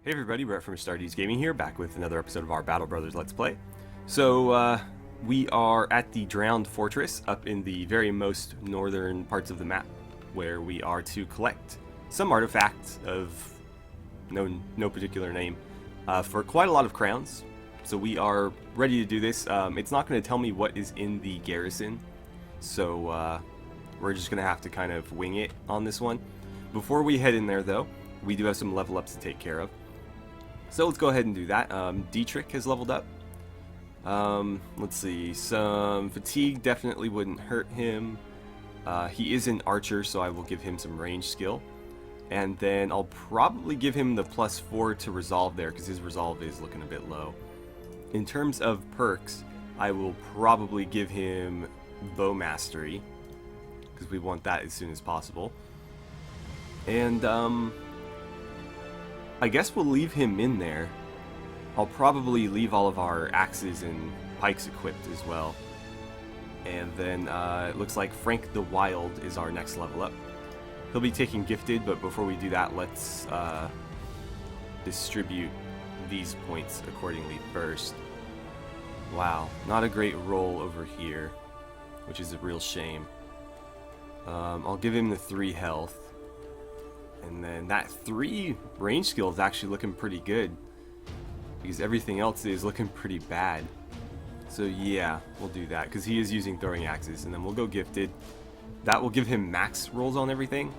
Hey everybody, Brett from AstartesGaming here, back with another episode of our Battle Brothers Let's Play. So, we are at the Drowned Fortress, up in the very most northern parts of the map, where we are to collect some artifacts of no particular name, for quite a lot of crowns. So we are ready to do this. It's not going to tell me what is in the garrison, so we're just going to have to kind of wing it on this one. Before we head in there, though, we do have some level ups to take care of. So let's go ahead and do that. Dietrich has leveled up. Let's see, some fatigue definitely wouldn't hurt him. He is an archer, so I will give him some range skill. And then I'll probably give him the +4 to resolve there, because his resolve is looking a bit low. In terms of perks, I will probably give him bow mastery, because we want that as soon as possible. And I guess we'll leave him in there. I'll probably leave all of our axes and pikes equipped as well. And then it looks like Frank the Wild is our next level up. He'll be taking gifted, but before we do that, let's distribute these points accordingly first. Wow, not a great roll over here, which is a real shame. I'll give him the 3 health. And then that 3 range skill is actually looking pretty good, because everything else is looking pretty bad. So yeah, we'll do that, because he is using throwing axes. And then we'll go gifted. That will give him max rolls on everything.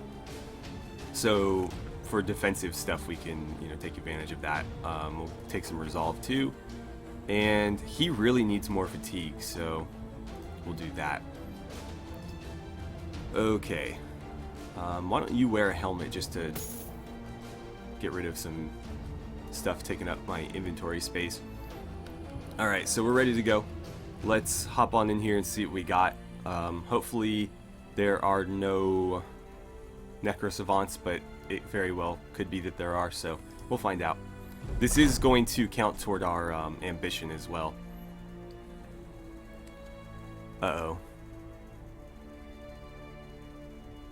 So for defensive stuff, we can take advantage of that. We'll take some resolve too. And he really needs more fatigue, so we'll do that. Okay. Why don't you wear a helmet just to get rid of some stuff taking up my inventory space. Alright, so we're ready to go. Let's hop on in here and see what we got. Hopefully there are no necrosavants, but it very well could be that there are, so we'll find out. This is going to count toward our ambition as well. Uh-oh.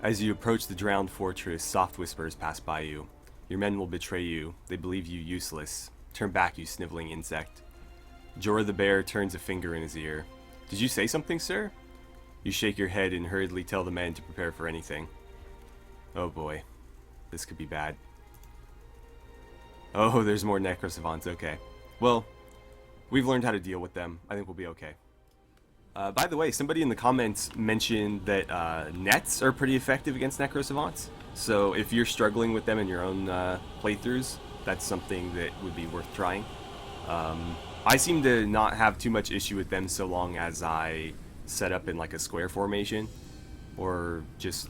As you approach the drowned fortress, soft whispers pass by you. Your men will betray you. They believe you useless. Turn back, you sniveling insect. Jorah the bear turns a finger in his ear. Did you say something, sir? You shake your head and hurriedly tell the men to prepare for anything. Oh boy. This could be bad. Oh, there's more necrosavants. Okay. Well, we've learned how to deal with them. I think we'll be okay. By the way, somebody in the comments mentioned that nets are pretty effective against necrosavants. So if you're struggling with them in your own playthroughs, that's something that would be worth trying. I seem to not have too much issue with them so long as I set up in like a square formation, or just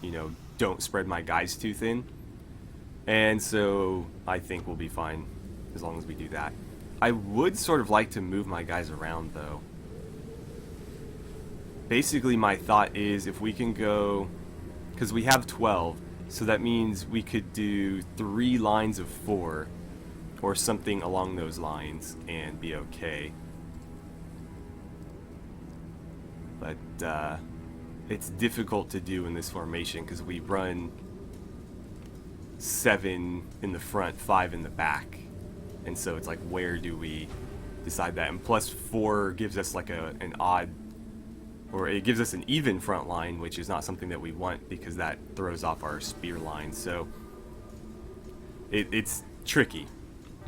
don't spread my guys too thin. And so I think we'll be fine as long as we do that. I would sort of like to move my guys around though. Basically, my thought is if we can go, because we have 12, so that means we could do 3 lines of 4, or something along those lines, and be okay. But it's difficult to do in this formation, because we run 7 in the front, 5 in the back. And so it's like, where do we decide that? And plus 4 gives us like an odd, or it gives us an even front line, which is not something that we want, because that throws off our spear line. So it's tricky.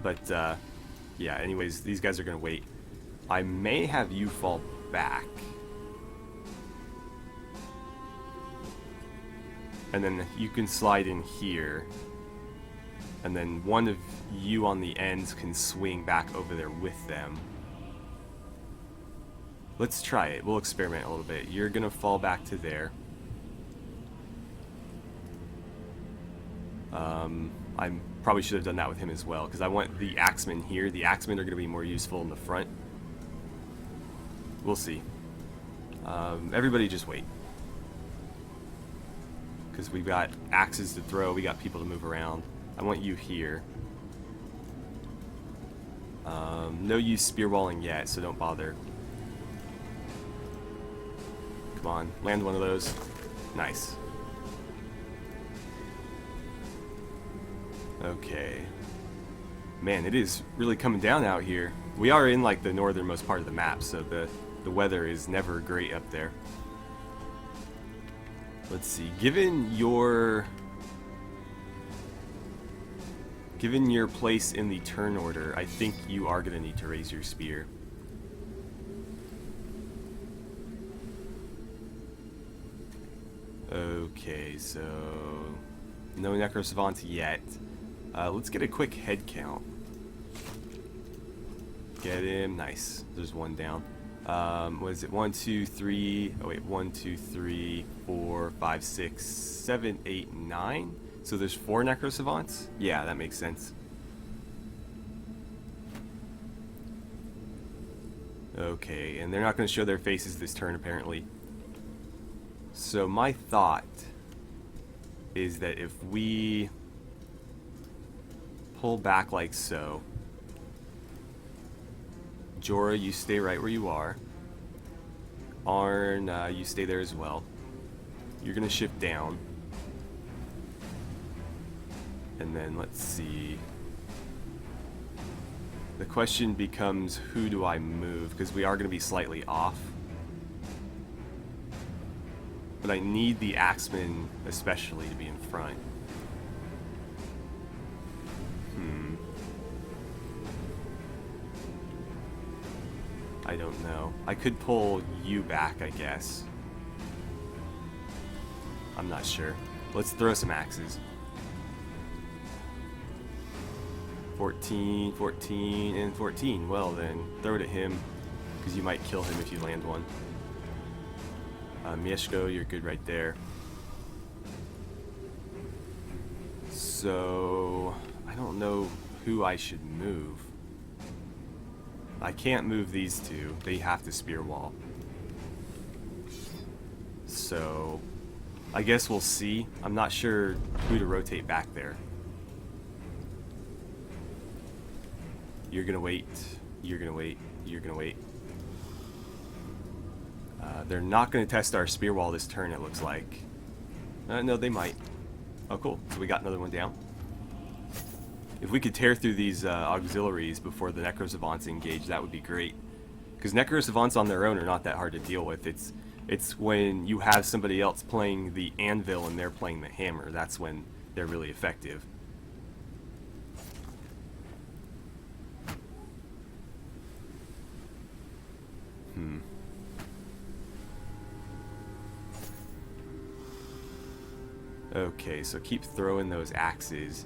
But yeah, anyways, these guys are going to wait. I may have you fall back. And then you can slide in here. And then one of you on the ends can swing back over there with them. Let's try it. We'll experiment a little bit. You're going to fall back to there. I probably should have done that with him as well, because I want the axemen here. The axemen are going to be more useful in the front. We'll see. Everybody just wait. Because we've got axes to throw. We got people to move around. I want you here. No use spearwalling yet, so don't bother. Come on, land one of those. Nice. Okay. Man, it is really coming down out here. We are in like the northernmost part of the map, so the weather is never great up there. Let's see, given your place in the turn order, I think you are going to need to raise your spear. Okay, so no necrosavants yet. Let's get a quick head count. Get him, nice. There's one down. What is it? 1, 2, 3. Oh wait, 1, 2, 3, 4, 5, 6, 7, 8, 9. So there's 4 necrosavants? Yeah, that makes sense. Okay, and they're not going to show their faces this turn apparently. So my thought is that if we pull back like so, Jorah, you stay right where you are. Arn, you stay there as well. You're going to shift down. And then let's see. The question becomes, who do I move? Because we are going to be slightly off. But I need the axeman especially to be in front. I don't know. I could pull you back, I guess. I'm not sure. Let's throw some axes. 14, 14, and 14. Well then, throw it at him, because you might kill him if you land one. Mieszko, you're good right there. So, I don't know who I should move. I can't move these two. They have to spear wall. So, I guess we'll see. I'm not sure who to rotate back there. You're gonna wait. You're gonna wait. You're gonna wait. They're not gonna test our spear wall this turn, it looks like. No, they might. Oh, cool. So we got another one down. If we could tear through these auxiliaries before the necrosavants engage, that would be great. Because necrosavants on their own are not that hard to deal with. It's when you have somebody else playing the anvil and they're playing the hammer. That's when they're really effective. Okay, so keep throwing those axes.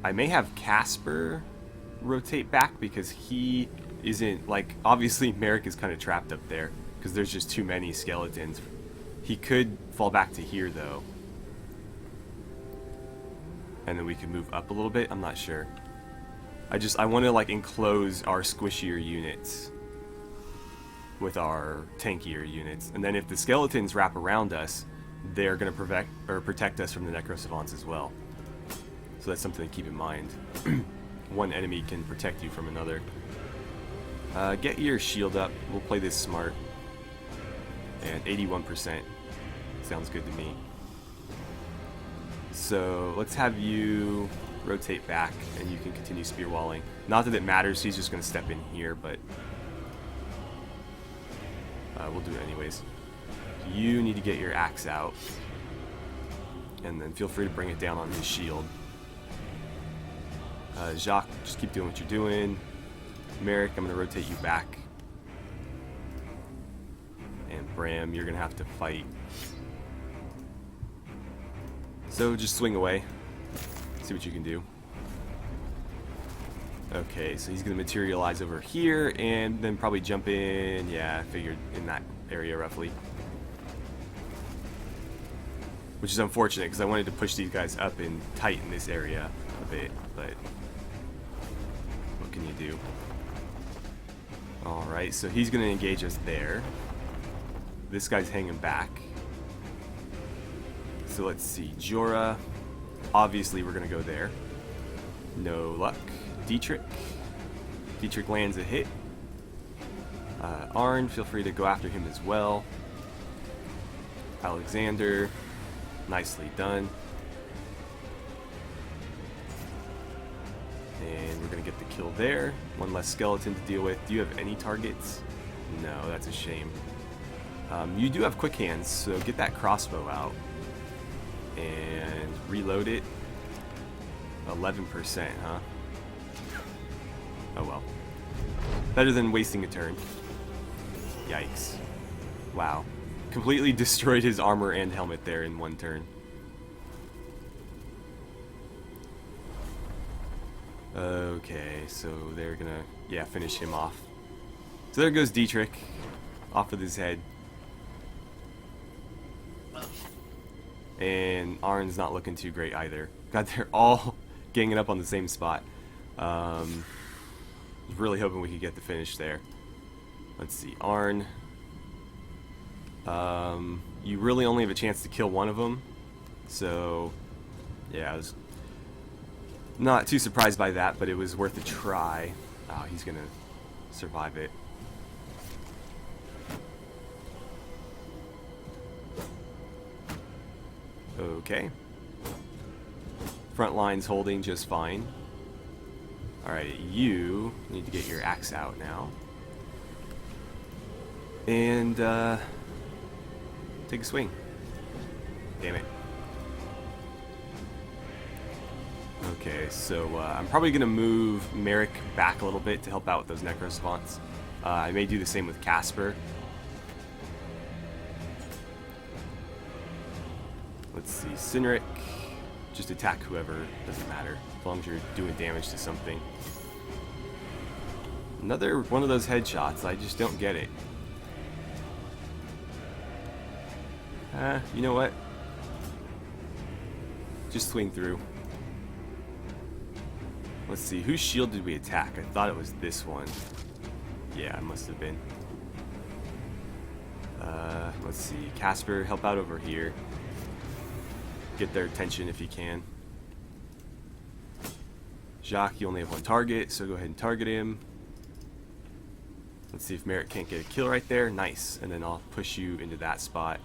I may have Casper rotate back because he isn't, like, obviously Merrick is kind of trapped up there because there's just too many skeletons. He could fall back to here though. And then we can move up a little bit, I'm not sure. I want to like enclose our squishier units with our tankier units. And then if the skeletons wrap around us, they're going to protect us from the necrosavants as well. So that's something to keep in mind. One enemy can protect you from another. Get your shield up. We'll play this smart. And 81%. Sounds good to me. So let's have you rotate back and you can continue spear walling. Not that it matters, he's just going to step in here, but we'll do it anyways. You need to get your axe out. And then feel free to bring it down on his shield. Jacques, just keep doing what you're doing. Merrick, I'm going to rotate you back. And Bram, you're going to have to fight. So just swing away. See what you can do. Okay, so he's going to materialize over here and then probably jump in. Yeah, I figured in that area roughly. Which is unfortunate because I wanted to push these guys up and tighten this area a bit, but what can you do? Alright, so he's going to engage us there. This guy's hanging back. So let's see, Jorah. Obviously we're going to go there. No luck. Dietrich. Dietrich lands a hit. Arn, feel free to go after him as well. Alexander. Nicely done. And we're going to get the kill there. One less skeleton to deal with. Do you have any targets? No, that's a shame. You do have quick hands, so get that crossbow out. And reload it. 11%, huh? Oh well. Better than wasting a turn. Yikes. Wow. Completely destroyed his armor and helmet there in one turn. Okay, so they're gonna, yeah, finish him off. So there goes Dietrich. Off with his head. And Arn's not looking too great either. God, they're all ganging up on the same spot. Was really hoping we could get the finish there. Let's see, Arn. You really only have a chance to kill one of them. So, yeah, I was not too surprised by that, but it was worth a try. Oh, he's gonna survive it. Okay. Front line's holding just fine. Alright, you need to get your axe out now. And, take a swing. Damn it. Okay, so I'm probably going to move Merrick back a little bit to help out with those necro spawns. I may do the same with Casper. Let's see, Cynric. Just attack whoever, doesn't matter, as long as you're doing damage to something. Another one of those headshots, I just don't get it. You know what? Just swing through. Let's see, whose shield did we attack? I thought it was this one. Yeah, it must have been. Let's see, Casper, help out over here. Get their attention if you can. Jacques, you only have one target, so go ahead and target him. Let's see if Merrick can't get a kill right there. Nice. And then I'll push you into that spot.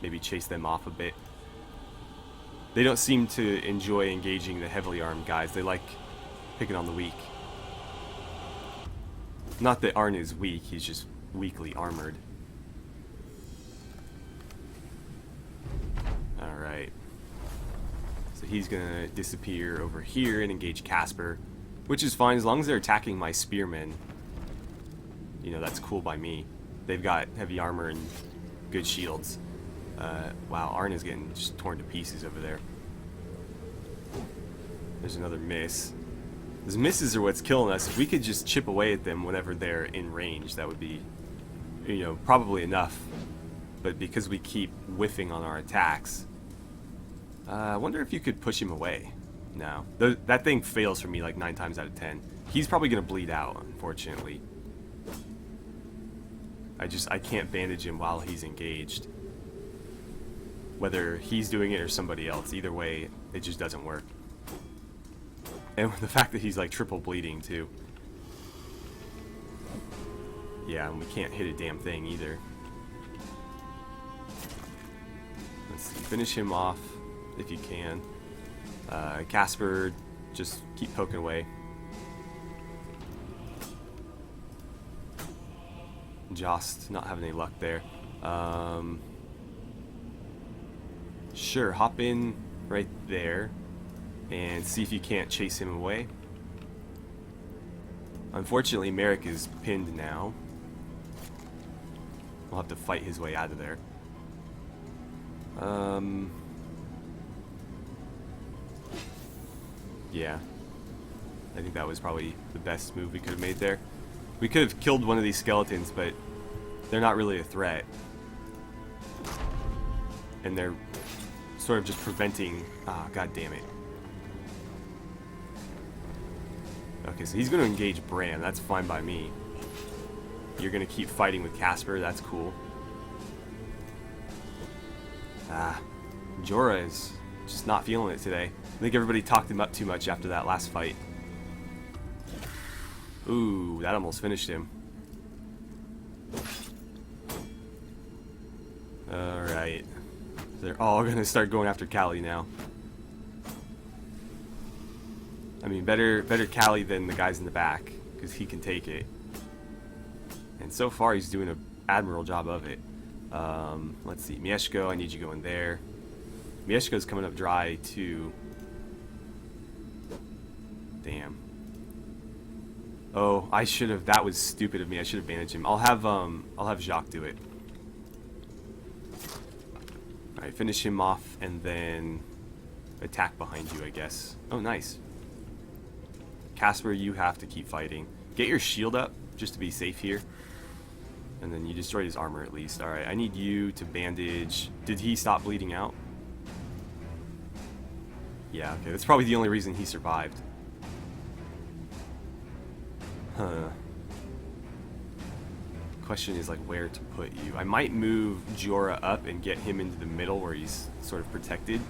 Maybe chase them off a bit. They don't seem to enjoy engaging the heavily armed guys. They like picking on the weak. Not that Arn is weak, he's just weakly armored. Alright. So he's gonna disappear over here and engage Casper, which is fine as long as they're attacking my spearmen. You know, that's cool by me. They've got heavy armor and good shields. Wow, Arn is getting just torn to pieces over there. There's another miss. Those misses are what's killing us. If we could just chip away at them whenever they're in range, that would be, you know, probably enough. But because we keep whiffing on our attacks, I wonder if you could push him away. No. That thing fails for me like 9 times out of 10. He's probably going to bleed out, unfortunately. I can't bandage him while he's engaged. Whether he's doing it or somebody else, either way, it just doesn't work. And the fact that he's like triple bleeding too. Yeah, and we can't hit a damn thing either. Let's see, finish him off if you can. Casper, just keep poking away. Jost, not having any luck there. Sure, hop in right there and see if you can't chase him away. Unfortunately, Merrick is pinned now. We'll have to fight his way out of there. Yeah. I think that was probably the best move we could have made there. We could have killed one of these skeletons, but they're not really a threat. And they're sort of just preventing... Ah, god damn it. Okay, so he's going to engage Bram. That's fine by me. You're going to keep fighting with Casper. That's cool. Ah, Jorah is just not feeling it today. I think everybody talked him up too much after that last fight. Ooh, that almost finished him. Alright. They're all going to start going after Callie now. I mean, better Callie than the guys in the back, because he can take it. And so far, he's doing an admirable job of it. Let's see. Mieszko, I need you going there. Mieszko's coming up dry, too. Damn. Oh, I should have. That was stupid of me. I should have bandaged him. I'll have Jacques do it. Alright, finish him off, and then attack behind you, I guess. Oh, nice. Casper, you have to keep fighting. Get your shield up, just to be safe here. And then you destroyed his armor at least. Alright, I need you to bandage. Did he stop bleeding out? Yeah, okay. That's probably the only reason he survived. Huh. Question is, like, where to put you. I might move Jorah up and get him into the middle where he's sort of protected.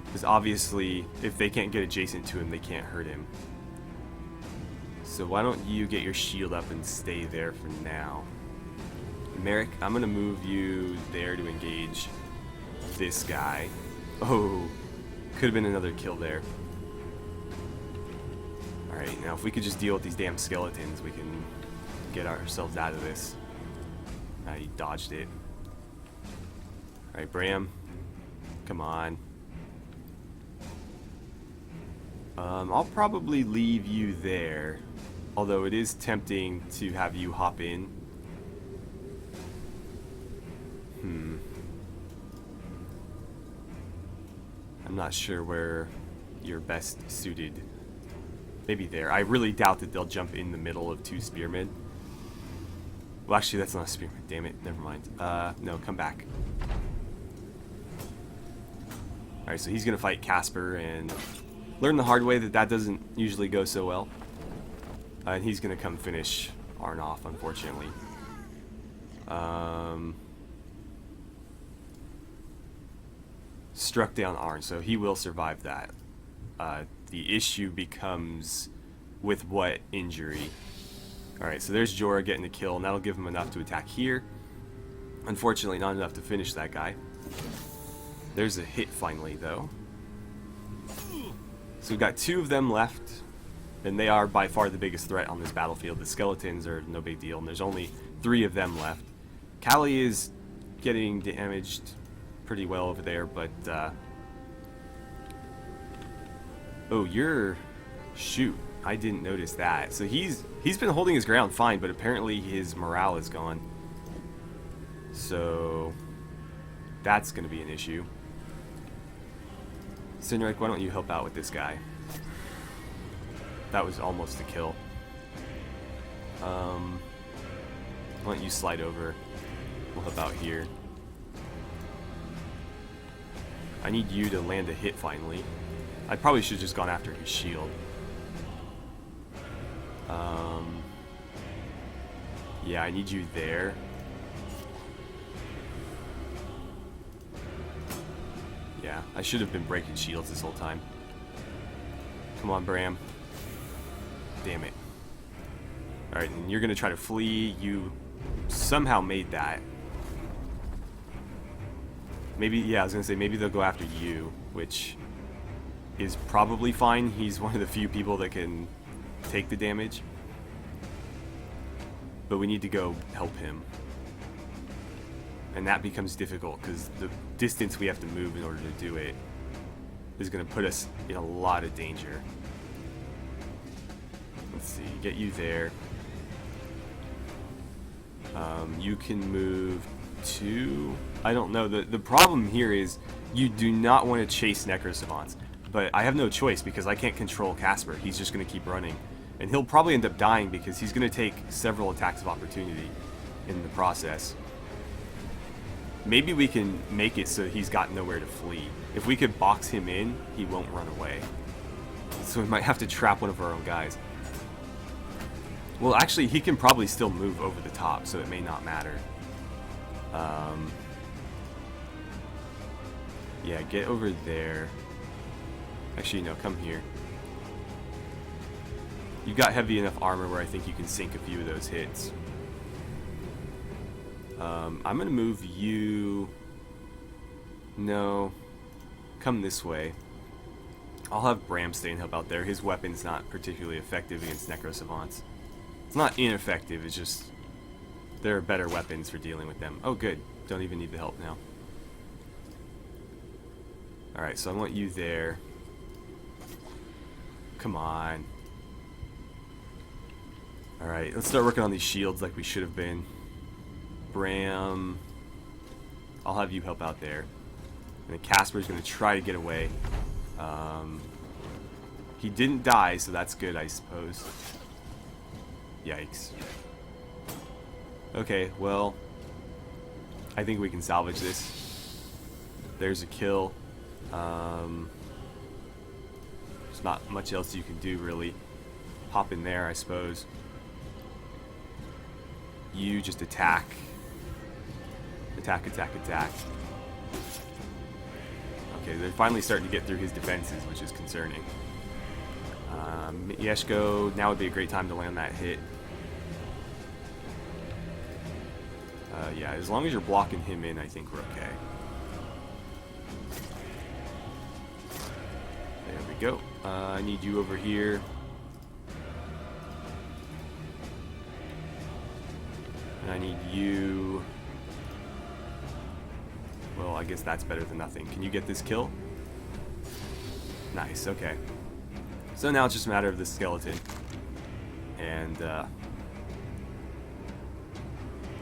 Because obviously, if they can't get adjacent to him, they can't hurt him. So why don't you get your shield up and stay there for now. Merrick, I'm going to move you there to engage this guy. Oh, could have been another kill there. Alright, now if we could just deal with these damn skeletons, we can get ourselves out of this. He dodged it. Alright, Bram. Come on. I'll probably leave you there. Although it is tempting to have you hop in. I'm not sure where you're best suited. Maybe there. I really doubt that they'll jump in the middle of two spearmen. Well, actually, that's not a spearman. Damn it. Never mind. No, come back. Alright, so he's going to fight Casper and learn the hard way that that doesn't usually go so well. And he's going to come finish Arn off, unfortunately. Struck down Arn, so he will survive that. The issue becomes with what injury. Alright, so there's Jorah getting the kill, and that'll give him enough to attack here. Unfortunately, not enough to finish that guy. There's a hit finally, though. So we've got two of them left, and they are by far the biggest threat on this battlefield. The skeletons are no big deal, and there's only 3 of them left. Callie is getting damaged pretty well over there, but oh, you're... Shoot, I didn't notice that. So he's been holding his ground fine, but apparently his morale is gone. So that's going to be an issue. Sinrek, why don't you help out with this guy? That was almost a kill. Why don't you slide over? We'll help out here. I need you to land a hit finally. I probably should have just gone after his shield. Yeah, I need you there. Yeah, I should have been breaking shields this whole time. Come on, Bram. Damn it. Alright, and you're going to try to flee. You somehow made that. Maybe, yeah, I was going to say, maybe they'll go after you, which is probably fine. He's one of the few people that can take the damage. But we need to go help him. And that becomes difficult, because the distance we have to move in order to do it is going to put us in a lot of danger. Let's see, get you there. You can move to... I don't know. The problem here is you do not want to chase Necro Savants. But I have no choice because I can't control Casper. He's just going to keep running. And he'll probably end up dying because he's going to take several attacks of opportunity in the process. Maybe we can make it so he's got nowhere to flee. If we could box him in, he won't run away. So we might have to trap one of our own guys. Well, actually, he can probably still move over the top, so it may not matter. Yeah, get over there. Actually, no, come here. You've got heavy enough armor where I think you can sink a few of those hits. I'm going to move you... No. Come this way. I'll have Bramstein help out there. His weapon's not particularly effective against Necro Savants. It's not ineffective, it's just there are better weapons for dealing with them. Oh good, don't even need the help now. Alright, so I want you there. Come on. Alright, let's start working on these shields like we should have been. Bram, I'll have you help out there. And then Casper's going to try to get away. He didn't die, so that's good, I suppose. Yikes. Okay, well, I think we can salvage this. There's a kill. There's not much else you can do, really. Hop in there, I suppose. You just attack. Attack, attack, attack. Okay, they're finally starting to get through his defenses, which is concerning. Yeshko, now would be a great time to land that hit. Yeah, as long as you're blocking him in, I think we're okay. There we go. I need you over here. And I need you... Well, I guess that's better than nothing. Can you get this kill? Nice, okay. So now it's just a matter of the skeleton. And,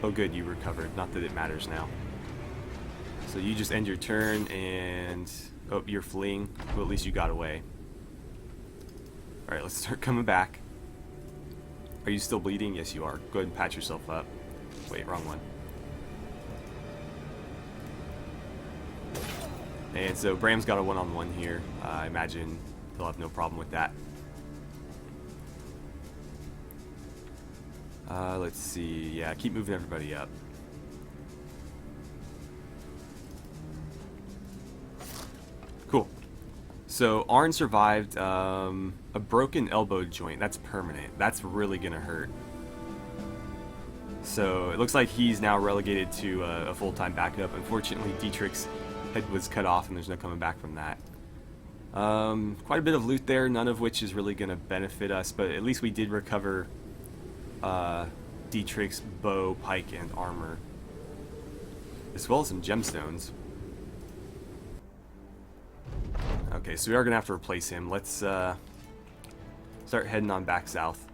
oh good, you recovered. Not that it matters now. So you just end your turn and... Oh, you're fleeing. Well, at least you got away. Alright, let's start coming back. Are you still bleeding? Yes, you are. Go ahead and patch yourself up. Wait, wrong one. And so Bram's got a one-on-one here. I imagine he'll have no problem with that. Let's see. Yeah, keep moving everybody up. Cool. So Arn survived a broken elbow joint. That's permanent. That's really gonna hurt. So it looks like he's now relegated to a full-time backup. Unfortunately, Dietrich's head was cut off and there's no coming back from that. Quite a bit of loot there, none of which is really going to benefit us, but at least we did recover Dietrich's bow, pike, and armor, as well as some gemstones. Okay, so we are going to have to replace him. Let's start heading on back south.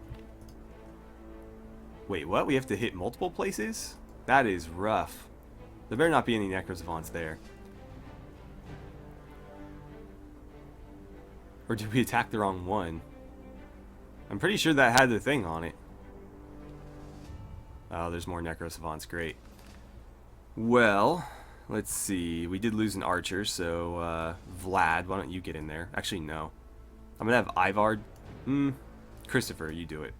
Wait, what? We have to hit multiple places? That is rough. There better not be any Necrosavants there. Or did we attack the wrong one? I'm pretty sure that had the thing on it. Oh, there's more Necrosavants. Great. Well, let's see. We did lose an archer, so Vlad, why don't you get in there? Actually, no. I'm going to have Ivar. Christopher, you do it.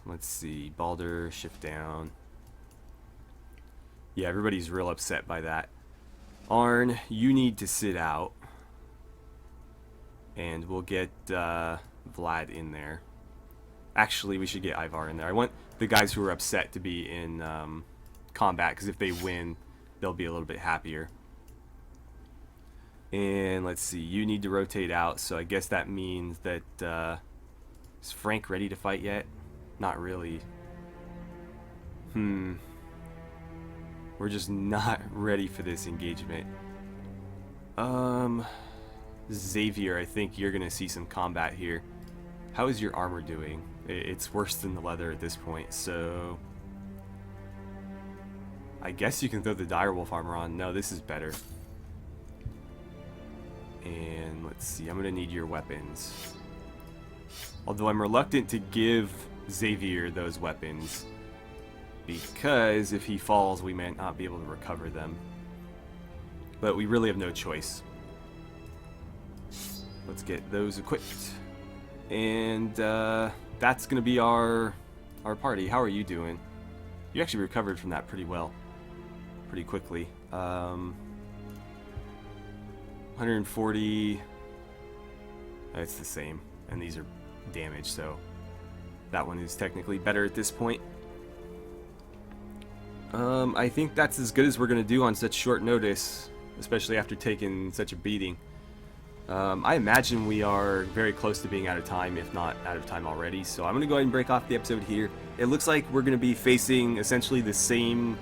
Let's see. Balder, shift down. Yeah, everybody's real upset by that. Arn, you need to sit out. And we'll get Vlad in there. Actually, we should get Ivar in there. I want the guys who are upset to be in combat, because if they win, they'll be a little bit happier. And let's see, you need to rotate out, so I guess that means that... is Frank ready to fight yet? Not really. We're just not ready for this engagement. Xavier, I think you're gonna see some combat here. How is your armor doing? It's worse than the leather at this point, so... I guess you can throw the direwolf armor on. No, this is better. And let's see, I'm gonna need your weapons. Although I'm reluctant to give Xavier those weapons, because if he falls, we may not be able to recover them. But we really have no choice. Let's get those equipped. And that's going to be our party. How are you doing? You actually recovered from that pretty well. Pretty quickly. 140. It's the same. And these are damaged, so that one is technically better at this point. I think that's as good as we're going to do on such short notice, especially after taking such a beating. I imagine we are very close to being out of time, if not out of time already, so I'm going to go ahead and break off the episode here. It looks like we're going to be facing essentially the same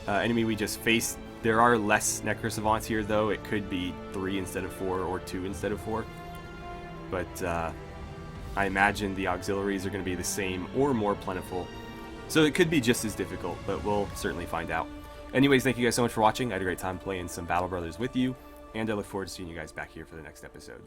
enemy we just faced. There are less Necro Savants here, though. It could be 3 instead of 4, or 2 instead of 4. But I imagine the auxiliaries are going to be the same or more plentiful. So it could be just as difficult, but we'll certainly find out. Anyways, thank you guys so much for watching. I had a great time playing some Battle Brothers with you, and I look forward to seeing you guys back here for the next episode.